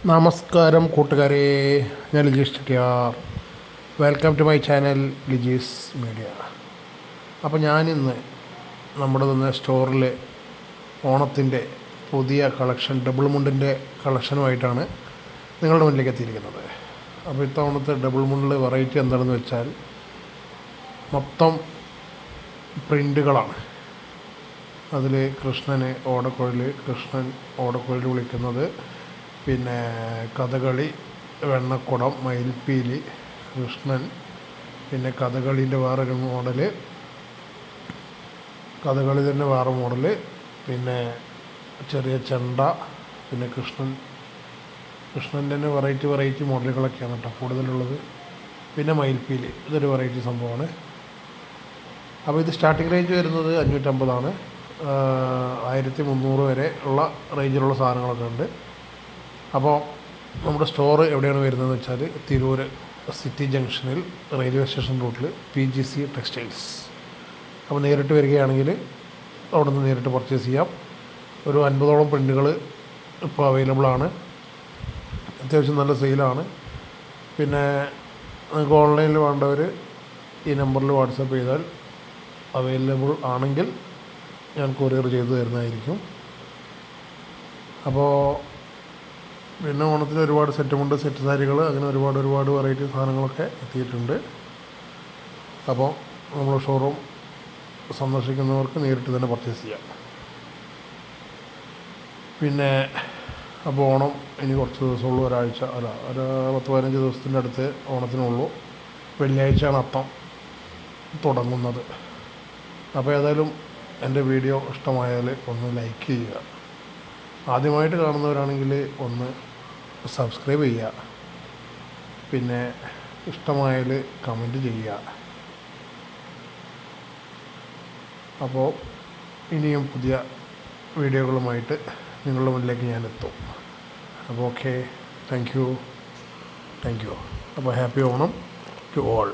നമസ്കാരം കൂട്ടുകാരെ, ഞാൻ Lijeesh Chettiyar. Welcome to my channel Lijees media. അപ്പോൾ ഞാനിന്ന് നമ്മുടെ തന്നെ സ്റ്റോറിൽ ഓണത്തിൻ്റെ പുതിയ കളക്ഷൻ ഡബിൾ മുണ്ടിൻ്റെ കളക്ഷനുമായിട്ടാണ് നിങ്ങളുടെ മുന്നിലേക്ക് എത്തിയിരിക്കുന്നത്. അപ്പോൾ ഇത്തവണത്തെ ഡബിൾ മുണ്ടിൽ വെറൈറ്റി എന്താണെന്ന് വെച്ചാൽ മൊത്തം പ്രിൻ്റുകളാണ്. അതിൽ കൃഷ്ണൻ ഓടക്കുഴൽ വിളിക്കുന്നത്, പിന്നെ കഥകളി, വെണ്ണക്കുടം, മയിൽപ്പീലി, കൃഷ്ണൻ, പിന്നെ കഥകളീൻ്റെ വേറൊരു മോഡല്, കഥകളി തന്നെ വേറെ മോഡല്, പിന്നെ ചെറിയ ചെണ്ട, പിന്നെ കൃഷ്ണൻ്റെ തന്നെ വെറൈറ്റി മോഡലുകളൊക്കെയാണ് കേട്ടോ കൂടുതലുള്ളത്. പിന്നെ മയിൽപ്പീലി, ഇതൊരു വെറൈറ്റി സംഭവമാണ്. അപ്പോൾ ഇത് സ്റ്റാർട്ടിംഗ് റേഞ്ച് വരുന്നത് 550 1300 വരെ ഉള്ള റേഞ്ചിലുള്ള സാധനങ്ങളൊക്കെ ഉണ്ട്. അപ്പോൾ നമ്മുടെ സ്റ്റോർ എവിടെയാണ് വരുന്നതെന്ന് വെച്ചാൽ തിരൂർ സിറ്റി ജംഗ്ഷനിൽ റെയിൽവേ സ്റ്റേഷൻ റൂട്ടിൽ PGC ടെക്സ്റ്റൈൽസ്. അപ്പോൾ നേരിട്ട് വരികയാണെങ്കിൽ അവിടെ നിന്ന് നേരിട്ട് പർച്ചേസ് ചെയ്യാം. ഒരു 50ഓളം പ്രിൻ്റുകൾ ഇപ്പോൾ അവൈലബിൾ ആണ്. അത്യാവശ്യം നല്ല സെയിലാണ്. പിന്നെ നിങ്ങൾക്ക് ഓൺലൈനിൽ വേണ്ടവർ ഈ നമ്പറിൽ വാട്സപ്പ് ചെയ്താൽ അവൈലബിൾ ആണെങ്കിൽ ഞാൻ കൊറിയർ ചെയ്ത് തരുന്നതായിരിക്കും. അപ്പോൾ പിന്നെ ഓണത്തിന് ഒരുപാട് സെറ്റുമുണ്ട്, സെറ്റ് സാരികൾ, അങ്ങനെ ഒരുപാട് വെറൈറ്റി സാധനങ്ങളൊക്കെ എത്തിയിട്ടുണ്ട്. അപ്പോൾ നമ്മൾ ഷോറൂം സന്ദർശിക്കുന്നവർക്ക് നേരിട്ട് തന്നെ പർച്ചേസ് ചെയ്യാം. പിന്നെ അപ്പോൾ ഓണം ഇനി കുറച്ച് ദിവസമുള്ളൂ, ഒരു 10-15 ദിവസത്തിൻ്റെ അടുത്ത് ഓണത്തിനുള്ളൂ. വെള്ളിയാഴ്ചയാണ് അത്തം തുടങ്ങുന്നത്. അപ്പോൾ ഏതായാലും എൻ്റെ വീഡിയോ ഇഷ്ടമായാൽ ഒന്ന് ലൈക്ക് ചെയ്യുക. ആദ്യമായിട്ട് കാണുന്നവരാണെങ്കിൽ ഒന്ന് സബ്സ്ക്രൈബ് ചെയ്യുക. പിന്നെ ഇഷ്ടമായാൽ കമൻറ്റ് ചെയ്യുക. അപ്പോൾ ഇനിയും പുതിയ വീഡിയോകളുമായിട്ട് നിങ്ങളുടെ മുന്നിലേക്ക് ഞാൻ എത്തും. അപ്പോൾ ഓക്കെ, താങ്ക് യു. അപ്പോൾ ഹാപ്പി ഓണം ടു ഓൾ.